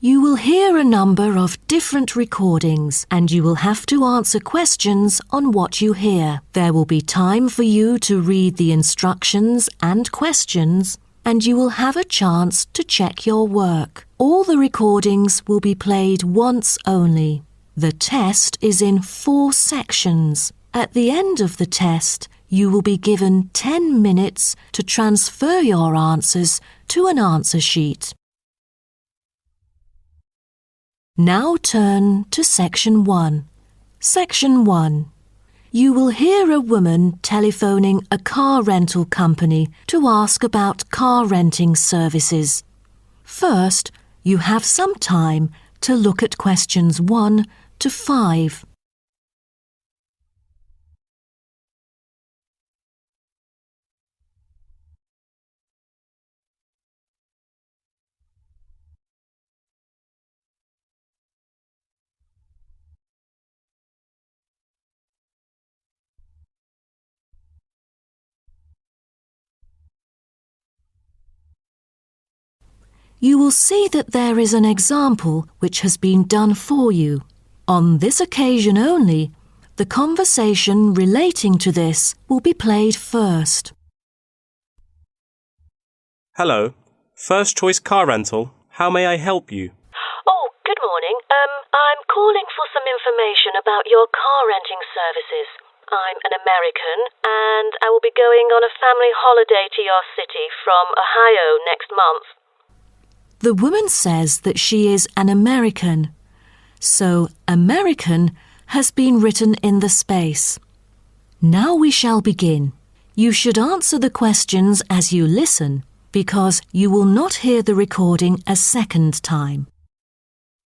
You will hear a number of different recordings and you will have to answer questions on what you hear. There will be time for you to read the instructions and questions, and you will have a chance to check your work. All the recordings will be played once only. The test is in 4 sections. At the end of the test, you will be given 10 minutes to transfer your answers to an answer sheet. Now turn to Section 1. Section 1. You will hear a woman telephoning a car rental company to ask about car renting services. First, you have some time to look at questions 1 to 5. You will see that there is an example which has been done for you. On this occasion only, the conversation relating to this will be played first. Hello, First Choice Car Rental. How may I help you? Oh, good morning. I'm calling for some information about your car renting services. I'm an American and I will be going on a family holiday to your city from Ohio next month. The woman says that she is an American, so American has been written in the space. Now we shall begin. You should answer the questions as you listen, because you will not hear the recording a second time.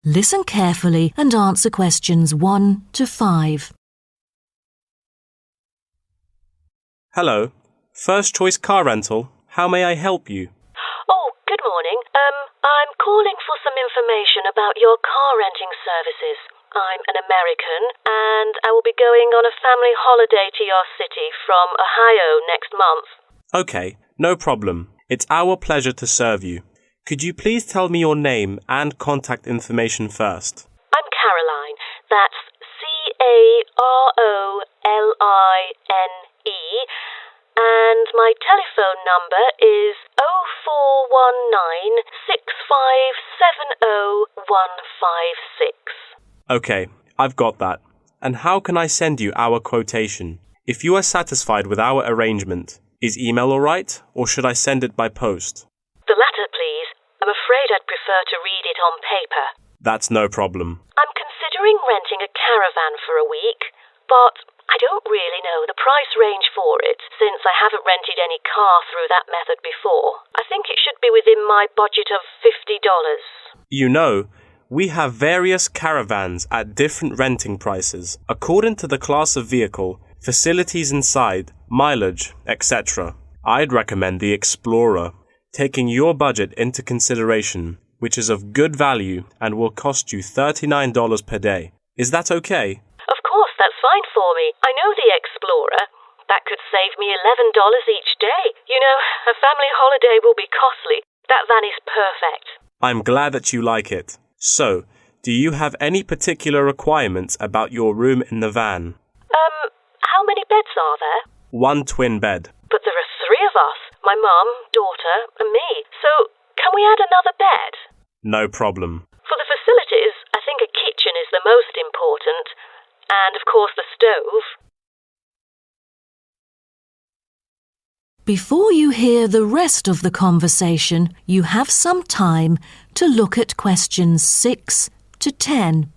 Listen carefully and answer questions 1 to 5. Hello, First Choice Car Rental. How may I help you? Oh, good morning. I'm calling for some information about your car renting services. I'm an American and I will be going on a family holiday to your city from Ohio next month. Okay, no problem. It's our pleasure to serve you. Could you please tell me your name and contact information first? I'm Caroline. That's Caroline. And my telephone number is 0419-6570156. Okay, I've got that. And how can I send you our quotation? If you are satisfied with our arrangement, is email all right, or should I send it by post? The latter, please. I'm afraid I'd prefer to read it on paper. That's no problem. I'm considering renting a caravan for a week, but I don't really know the price range for it, since I haven't rented any car through that method before. I think it should be within my budget of $50. You know, we have various caravans at different renting prices, according to the class of vehicle, facilities inside, mileage, etc. I'd recommend the Explorer, taking your budget into consideration, which is of good value and will cost you $39 per day. Is that okay? Of course, that's fine for me. I know the Explorer. That could save me $11 each day. You know, a family holiday will be costly. That van is perfect. I'm glad that you like it. So, do you have any particular requirements about your room in the van? How many beds are there? 1 twin bed. But there are 3 of us. My mum, daughter, and me. So, can we add another bed? No problem. For the facilities, I think a kitchen is the most important. And, of course, the stove. Before you hear the rest of the conversation, you have some time to look at questions 6 to 10.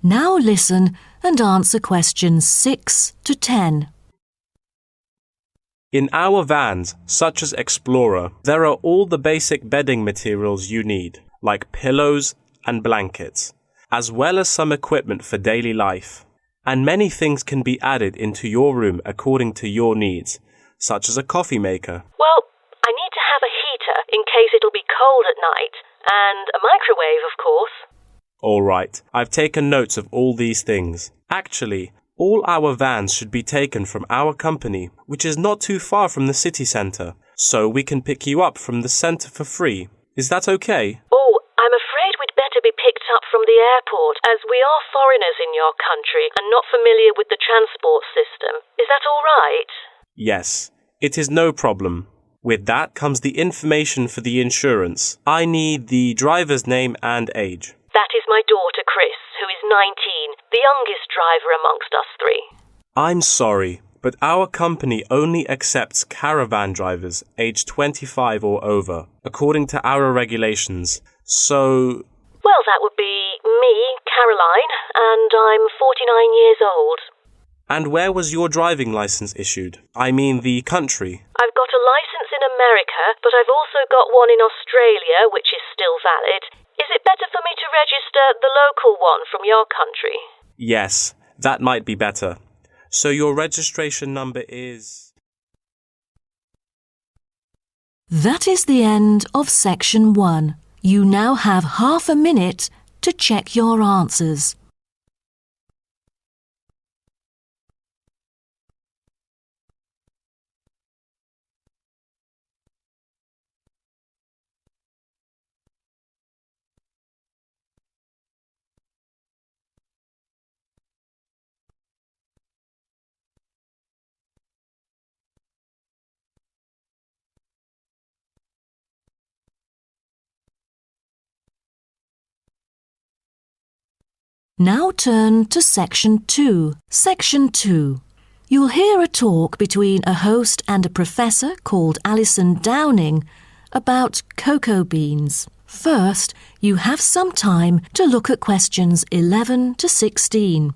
Now listen and answer questions 6 to 10. In our vans, such as Explorer, there are all the basic bedding materials you need, like pillows and blankets, as well as some equipment for daily life. And many things can be added into your room according to your needs, such as a coffee maker. Well, I need to night. And a microwave, of course. All right, I've taken notes of all these things. Actually, all our vans should be taken from our company, which is not too far from the city centre, so we can pick you up from the centre for free. Is that okay? Oh, I'm afraid we'd better be picked up from the airport, as we are foreigners in your country and not familiar with the transport system. Is that all right? Yes, it is no problem. With that comes the information for the insurance. I need the driver's name and age. That is my daughter, Chris, who is 19, the youngest driver amongst us three. I'm sorry, but our company only accepts caravan drivers aged 25 or over, according to our regulations. So... Well, that would be me, Caroline, and I'm 49 years old. And where was your driving license issued? I mean the country. I've got a license in America, but I've also got one in Australia, which is still valid. Is it better for me to register the local one from your country? Yes, that might be better. So your registration number is... That is the end of section 1. You now have half a minute to check your answers. Now turn to Section 2. Section 2. You'll hear a talk between a host and a professor called Alison Downing about cocoa beans. First, you have some time to look at questions 11 to 16.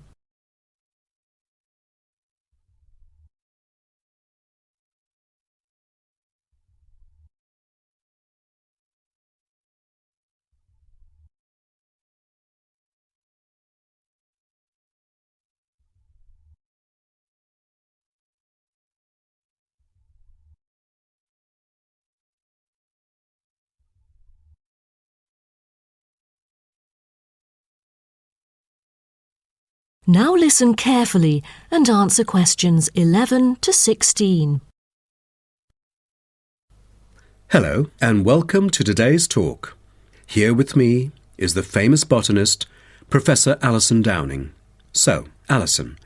Now listen carefully and answer questions 11 to 16. Hello and welcome to today's talk. Here with me is the famous botanist, Professor Alison Downing. So, Alison,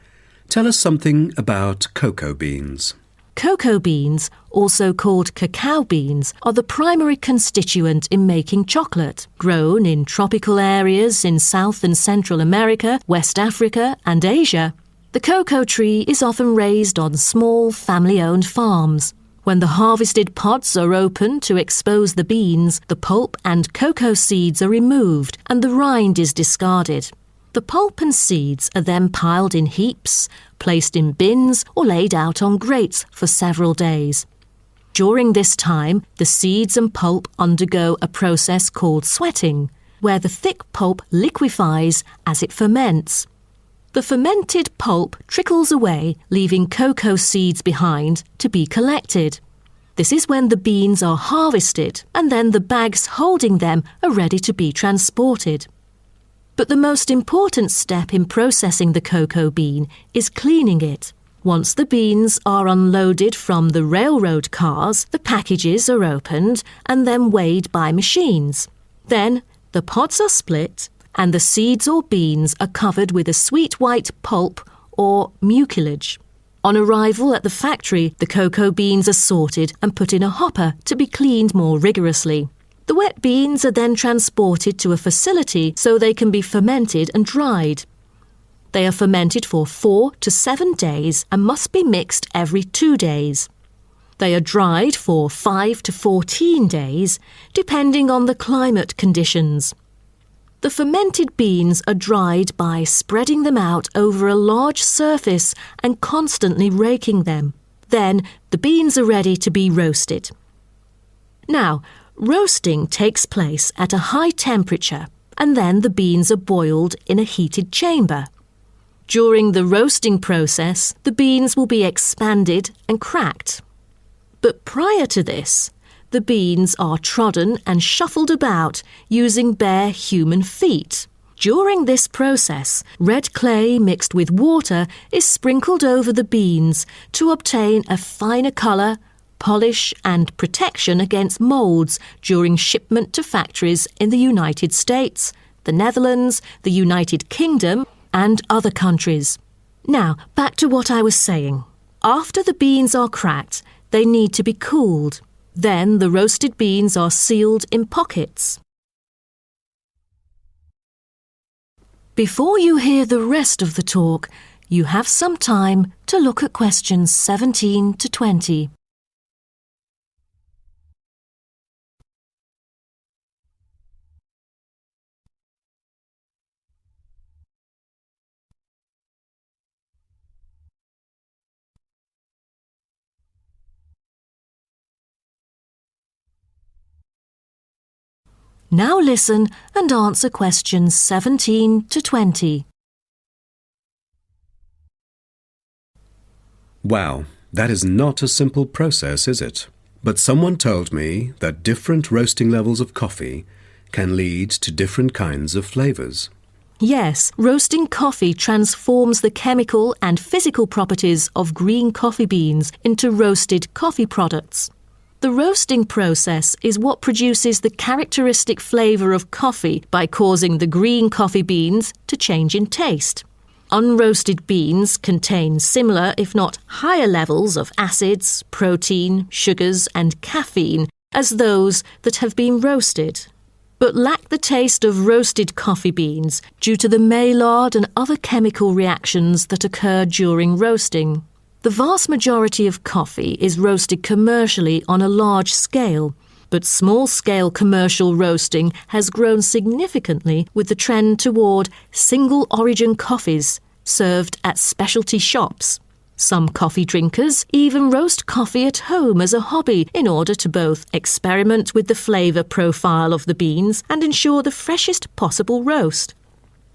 tell us something about cocoa beans. Cocoa beans, also called cacao beans, are the primary constituent in making chocolate, grown in tropical areas in South and Central America, West Africa and Asia. The cocoa tree is often raised on small family-owned farms. When the harvested pods are opened to expose the beans, the pulp and cocoa seeds are removed and the rind is discarded. The pulp and seeds are then piled in heaps, placed in bins or laid out on grates for several days. During this time, the seeds and pulp undergo a process called sweating, where the thick pulp liquefies as it ferments. The fermented pulp trickles away, leaving cocoa seeds behind to be collected. This is when the beans are harvested, and then the bags holding them are ready to be transported. But the most important step in processing the cocoa bean is cleaning it. Once the beans are unloaded from the railroad cars, the packages are opened and then weighed by machines. Then the pods are split and the seeds or beans are covered with a sweet white pulp or mucilage. On arrival at the factory, the cocoa beans are sorted and put in a hopper to be cleaned more rigorously. The wet beans are then transported to a facility so they can be fermented and dried. They are fermented for 4 to 7 days and must be mixed every 2 days. They are dried for 5 to 14 days, depending on the climate conditions. The fermented beans are dried by spreading them out over a large surface and constantly raking them. Then the beans are ready to be roasted. Now, roasting takes place at a high temperature and then the beans are boiled in a heated chamber. During the roasting process, the beans will be expanded and cracked. But prior to this, the beans are trodden and shuffled about using bare human feet. During this process, red clay mixed with water is sprinkled over the beans to obtain a finer colour, polish and protection against moulds during shipment to factories in the United States, the Netherlands, the United Kingdom and other countries. Now, back to what I was saying. After the beans are cracked, they need to be cooled. Then the roasted beans are sealed in pockets. Before you hear the rest of the talk, you have some time to look at questions 17 to 20. Now listen and answer questions 17 to 20. Wow, that is not a simple process, is it? But someone told me that different roasting levels of coffee can lead to different kinds of flavours. Yes, roasting coffee transforms the chemical and physical properties of green coffee beans into roasted coffee products. The roasting process is what produces the characteristic flavour of coffee by causing the green coffee beans to change in taste. Unroasted beans contain similar, if not higher levels of acids, protein, sugars and caffeine as those that have been roasted, but lack the taste of roasted coffee beans due to the Maillard and other chemical reactions that occur during roasting. The vast majority of coffee is roasted commercially on a large scale, but small-scale commercial roasting has grown significantly with the trend toward single-origin coffees served at specialty shops. Some coffee drinkers even roast coffee at home as a hobby in order to both experiment with the flavour profile of the beans and ensure the freshest possible roast.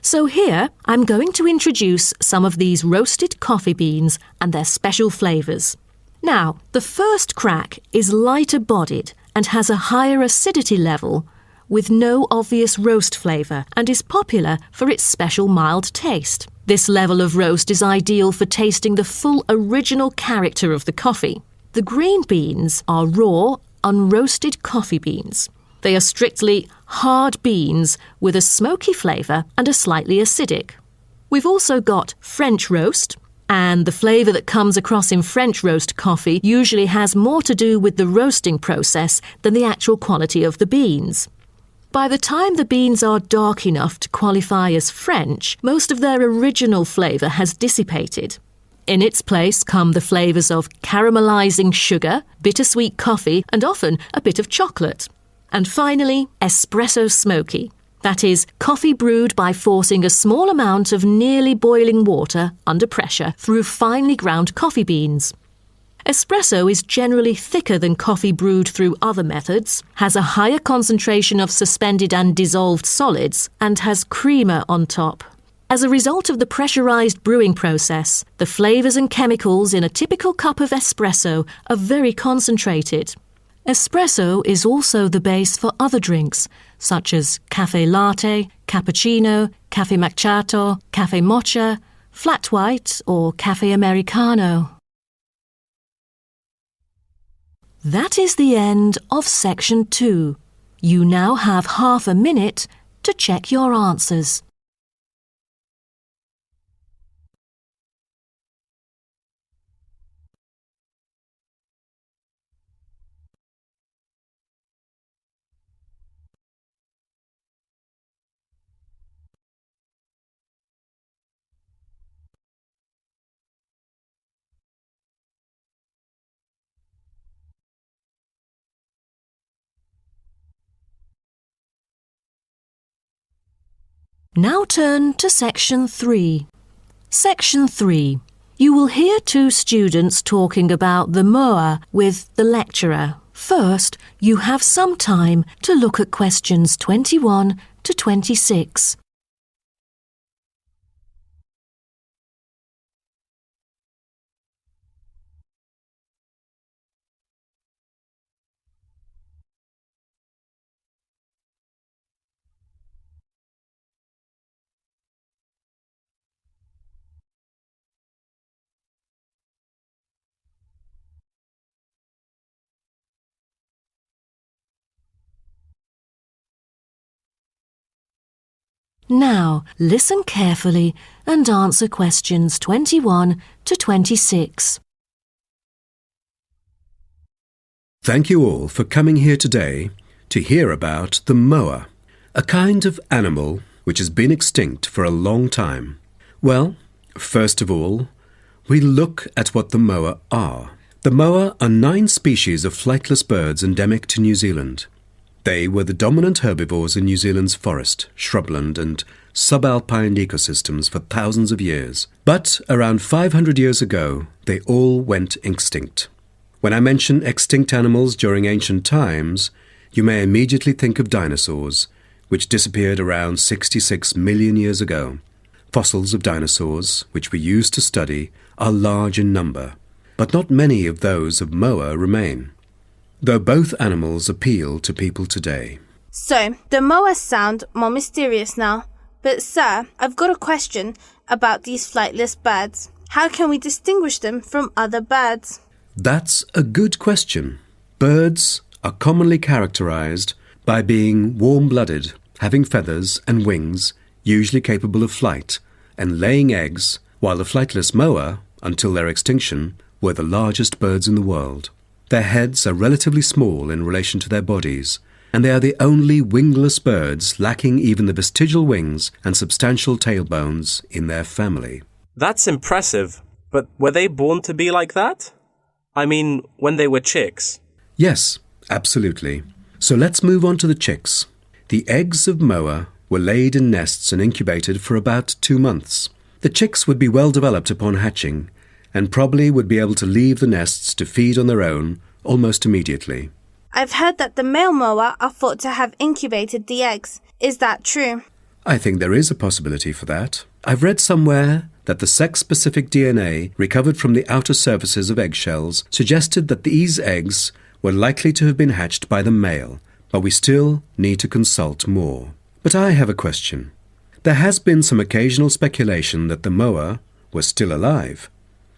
So here, I'm going to introduce some of these roasted coffee beans and their special flavours. Now, the first crack is lighter bodied and has a higher acidity level with no obvious roast flavour and is popular for its special mild taste. This level of roast is ideal for tasting the full original character of the coffee. The green beans are raw, unroasted coffee beans. They are strictly hard beans with a smoky flavour and are slightly acidic. We've also got French roast, and the flavour that comes across in French roast coffee usually has more to do with the roasting process than the actual quality of the beans. By the time the beans are dark enough to qualify as French, most of their original flavour has dissipated. In its place come the flavours of caramelising sugar, bittersweet coffee, and often a bit of chocolate. And finally, espresso smoky. That is, coffee brewed by forcing a small amount of nearly boiling water under pressure through finely ground coffee beans. Espresso is generally thicker than coffee brewed through other methods, has a higher concentration of suspended and dissolved solids, and has creamer on top. As a result of the pressurised brewing process, the flavours and chemicals in a typical cup of espresso are very concentrated. Espresso is also the base for other drinks, such as cafe latte, cappuccino, cafe macchiato, cafe mocha, flat white or cafe americano. That is the end of section 2. You now have half a minute to check your answers. Now turn to section 3. Section 3. You will hear two students talking about the moa with the lecturer. First, you have some time to look at questions 21 to 26. Now, listen carefully and answer questions 21 to 26. Thank you all for coming here today to hear about the moa, a kind of animal which has been extinct for a long time. Well, first of all, we look at what the moa are. The moa are 9 species of flightless birds endemic to New Zealand. They were the dominant herbivores in New Zealand's forest, shrubland and subalpine ecosystems for thousands of years. But around 500 years ago, they all went extinct. When I mention extinct animals during ancient times, you may immediately think of dinosaurs, which disappeared around 66 million years ago. Fossils of dinosaurs, which we use to study, are large in number, but not many of those of moa remain, though both animals appeal to people today. So, the moas sound more mysterious now. But sir, I've got a question about these flightless birds. How can we distinguish them from other birds? That's a good question. Birds are commonly characterized by being warm-blooded, having feathers and wings, usually capable of flight, and laying eggs, while the flightless moa, until their extinction, were the largest birds in the world. Their heads are relatively small in relation to their bodies, and they are the only wingless birds lacking even the vestigial wings and substantial tailbones in their family. That's impressive, but were they born to be like that? I mean, when they were chicks. Yes, absolutely. So let's move on to the chicks. The eggs of moa were laid in nests and incubated for about 2 months. The chicks would be well developed upon hatching, and probably would be able to leave the nests to feed on their own almost immediately. I've heard that the male moa are thought to have incubated the eggs. Is that true? I think there is a possibility for that. I've read somewhere that the sex-specific DNA recovered from the outer surfaces of eggshells suggested that these eggs were likely to have been hatched by the male, but we still need to consult more. But I have a question. There has been some occasional speculation that the moa were still alive,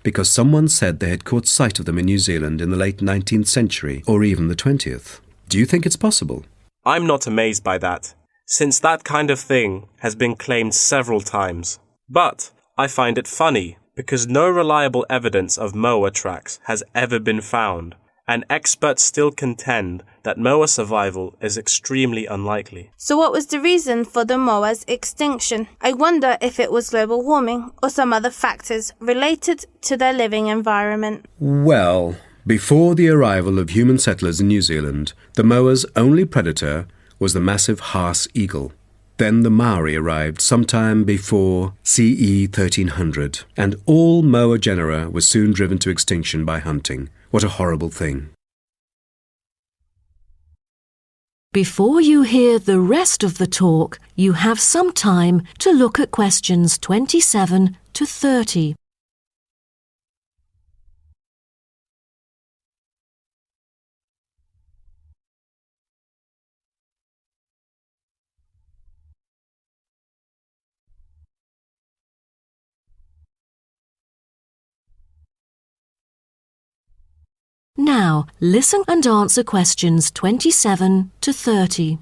because someone said they had caught sight of them in New Zealand in the late 19th century or even the 20th. Do you think it's possible? I'm not amazed by that, since that kind of thing has been claimed several times. But I find it funny, because no reliable evidence of moa tracks has ever been found, and experts still contend that moa survival is extremely unlikely. So what was the reason for the moa's extinction? I wonder if it was global warming or some other factors related to their living environment. Well, before the arrival of human settlers in New Zealand, the moa's only predator was the massive Haas eagle. Then the Maori arrived sometime before CE 1300, and all moa genera were soon driven to extinction by hunting. What a horrible thing. Before you hear the rest of the talk, you have some time to look at questions 27 to 30. Now, listen and answer questions 27 to 30.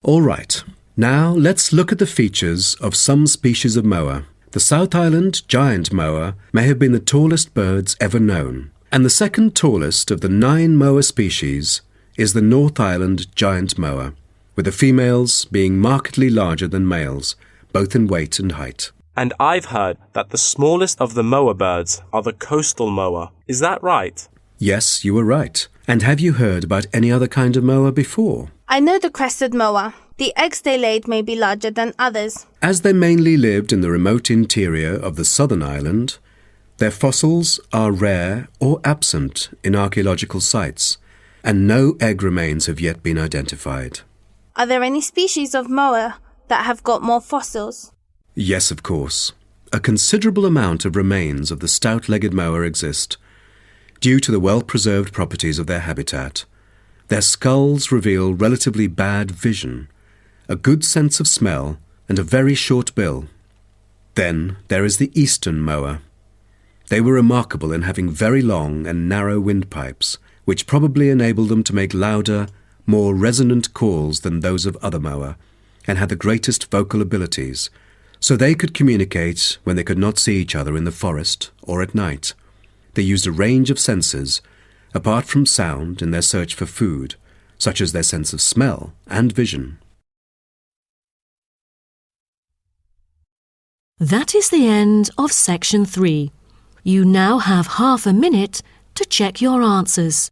All right, now let's look at the features of some species of moa. The South Island giant moa may have been the tallest birds ever known, and the second tallest of the 9 moa species is the North Island giant moa, with the females being markedly larger than males, both in weight and height. And I've heard that the smallest of the moa birds are the coastal moa. Is that right? Yes, you were right. And have you heard about any other kind of moa before? I know the crested moa. The eggs they laid may be larger than others. As they mainly lived in the remote interior of the southern island, their fossils are rare or absent in archaeological sites, and no egg remains have yet been identified. Are there any species of moa that have got more fossils? Yes, of course. A considerable amount of remains of the stout-legged moa exist, due to the well-preserved properties of their habitat. Their skulls reveal relatively bad vision, a good sense of smell, and a very short bill. Then there is the eastern moa. They were remarkable in having very long and narrow windpipes, which probably enabled them to make louder, more resonant calls than those of other moa, and had the greatest vocal abilities, so they could communicate when they could not see each other in the forest or at night. They used a range of senses, apart from sound, in their search for food, such as their sense of smell and vision. That is the end of section 3. You now have half a minute to check your answers.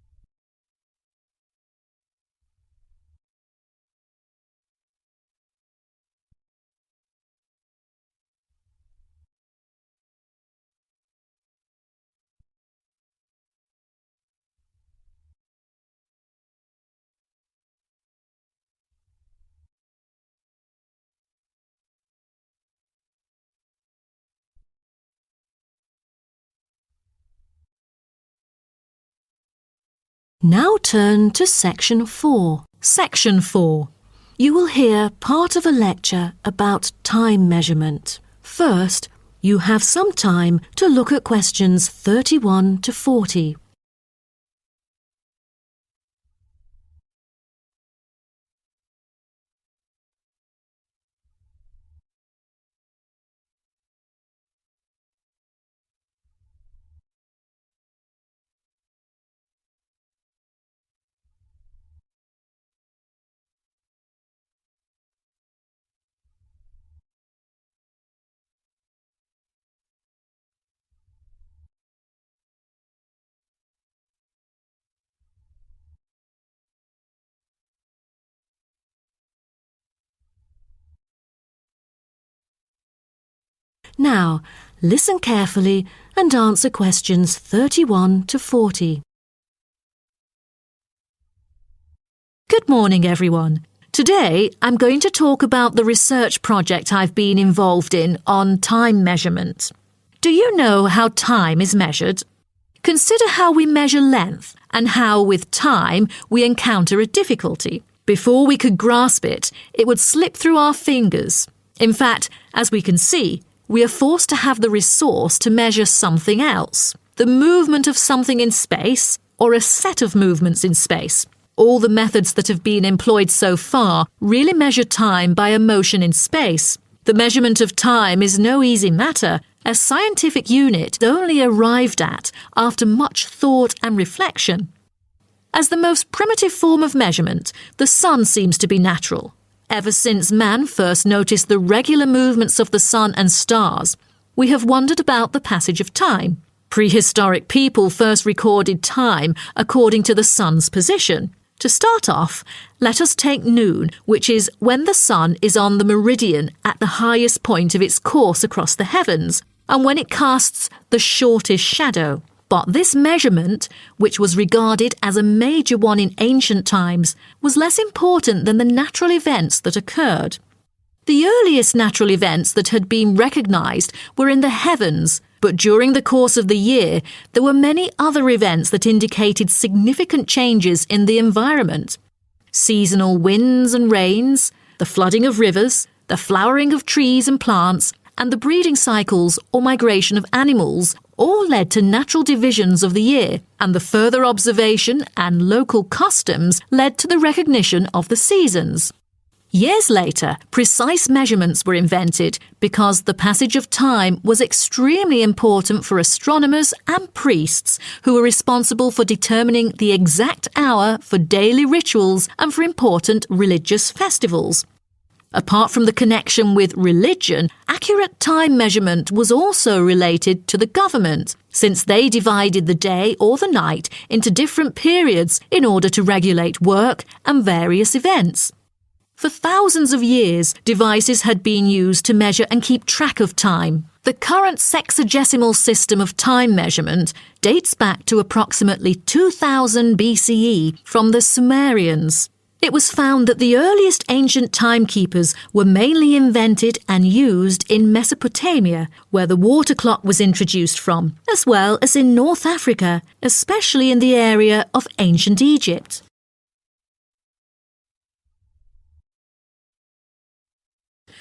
Now turn to section 4. Section 4. You will hear part of a lecture about time measurement. First, you have some time to look at questions 31 to 40. Now, listen carefully and answer questions 31 to 40. Good morning, everyone. Today, I'm going to talk about the research project I've been involved in on time measurement. Do you know how time is measured? Consider how we measure length and how, with time, we encounter a difficulty. Before we could grasp it, it would slip through our fingers. In fact, as we can see, we are forced to have the resource to measure something else, the movement of something in space or a set of movements in space. All the methods that have been employed so far really measure time by a motion in space. The measurement of time is no easy matter, a scientific unit only arrived at after much thought and reflection. As the most primitive form of measurement, the sun seems to be natural. Ever since man first noticed the regular movements of the sun and stars, we have wondered about the passage of time. Prehistoric people first recorded time according to the sun's position. To start off, let us take noon, which is when the sun is on the meridian at the highest point of its course across the heavens, and when it casts the shortest shadow. But this measurement, which was regarded as a major one in ancient times, was less important than the natural events that occurred. The earliest natural events that had been recognised were in the heavens, but during the course of the year, there were many other events that indicated significant changes in the environment. Seasonal winds and rains, the flooding of rivers, the flowering of trees and plants, and the breeding cycles or migration of animals all led to natural divisions of the year, and the further observation and local customs led to the recognition of the seasons. Years later, precise measurements were invented because the passage of time was extremely important for astronomers and priests who were responsible for determining the exact hour for daily rituals and for important religious festivals. Apart from the connection with religion, accurate time measurement was also related to the government, since they divided the day or the night into different periods in order to regulate work and various events. For thousands of years, devices had been used to measure and keep track of time. The current sexagesimal system of time measurement dates back to approximately 2000 BCE from the Sumerians. It was found that the earliest ancient timekeepers were mainly invented and used in Mesopotamia, where the water clock was introduced from, as well as in North Africa, especially in the area of ancient Egypt.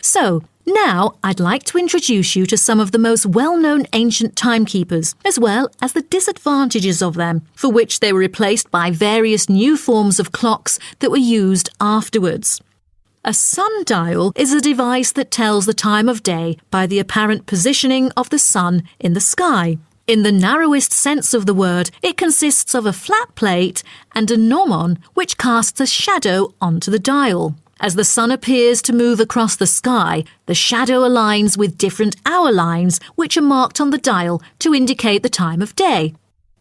So, now I'd like to introduce you to some of the most well-known ancient timekeepers, as well as the disadvantages of them, for which they were replaced by various new forms of clocks that were used afterwards. A sundial is a device that tells the time of day by the apparent positioning of the sun in the sky. In the narrowest sense of the word, it consists of a flat plate and a gnomon which casts a shadow onto the dial. As the sun appears to move across the sky, the shadow aligns with different hour lines which are marked on the dial to indicate the time of day.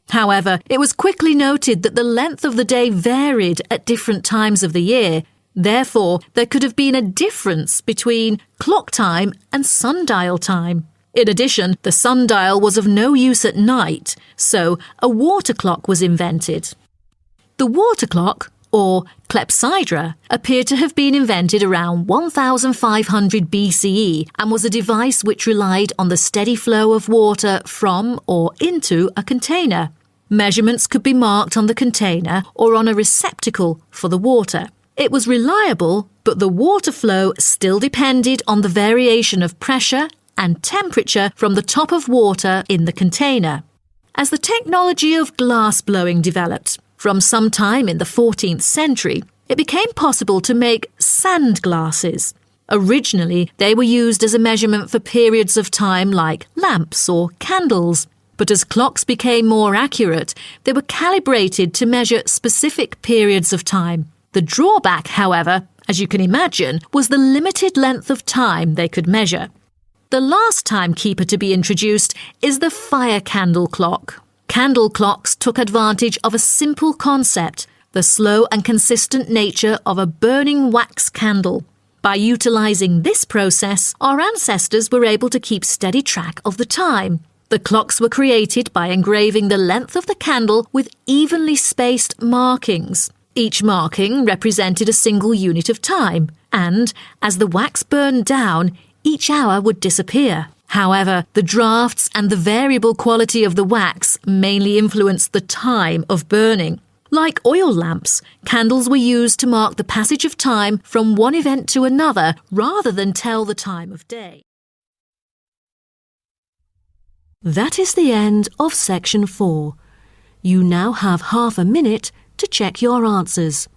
However, it was quickly noted that the length of the day varied at different times of the year. Therefore, there could have been a difference between clock time and sundial time. In addition, the sundial was of no use at night, so a water clock was invented. The water clock, or clepsydra, appeared to have been invented around 1500 BCE and was a device which relied on the steady flow of water from or into a container. Measurements could be marked on the container or on a receptacle for the water. It was reliable, but the water flow still depended on the variation of pressure and temperature from the top of water in the container. As the technology of glass blowing developed, from some time in the 14th century, it became possible to make sand glasses. Originally, they were used as a measurement for periods of time like lamps or candles. But as clocks became more accurate, they were calibrated to measure specific periods of time. The drawback, however, as you can imagine, was the limited length of time they could measure. The last timekeeper to be introduced is the fire candle clock. Candle clocks took advantage of a simple concept, the slow and consistent nature of a burning wax candle. By utilising this process, our ancestors were able to keep steady track of the time. The clocks were created by engraving the length of the candle with evenly spaced markings. Each marking represented a single unit of time, and as the wax burned down, each hour would disappear. However, the drafts and the variable quality of the wax mainly influenced the time of burning. Like oil lamps, candles were used to mark the passage of time from one event to another rather than tell the time of day. That is the end of section 4. You now have half a minute to check your answers.